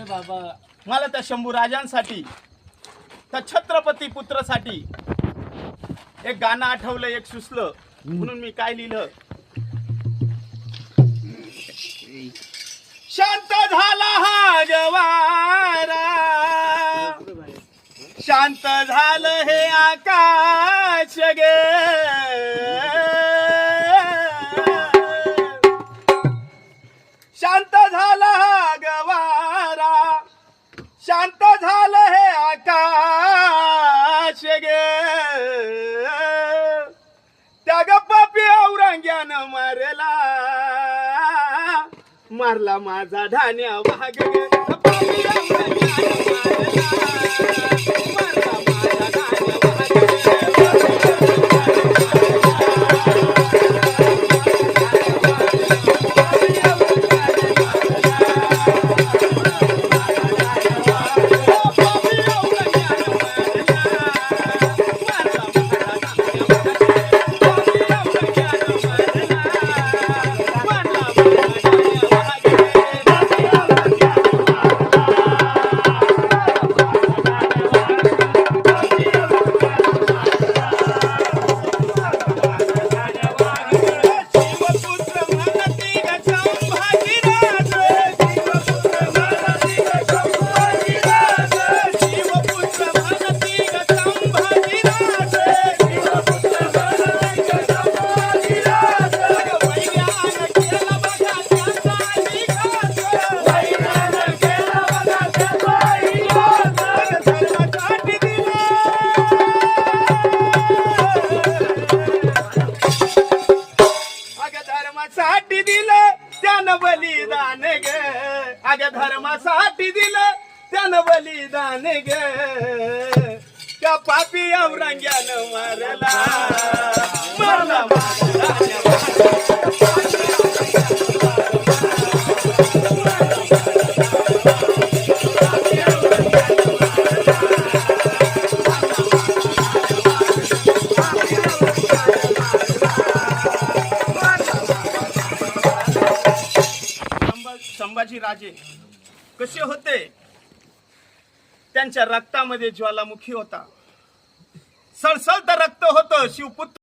बाबा. मला त्या शंभू राजांसाठी, त्या छत्रपती पुत्रासाठी एक गाणं आठवलं, एक सुचलं, म्हणून मी काय लिहिलं. शांत झाला हा जवारा, शांत झालं हे आकाश गे, शांत झाला हा गवारा, शांत झालं हे आकाश गे, त्या गप्पी औरंग्यानं मारला माझा धान्या भाग गे, पापी औरंग्यानं मारला माझा धान्या भाग धर्मासाठी दिलं त्यानं बलिदान ग, अगं धर्मासाठी दिलं त्यानं बलिदान ग, त्या पापी औरंग्यानं मारला मारला संभाजी राजे कसे होते, त्यांच्या रक्तामध्ये ज्वालामुखी होता, सळसळतं रक्त होतं. शिवपुत्र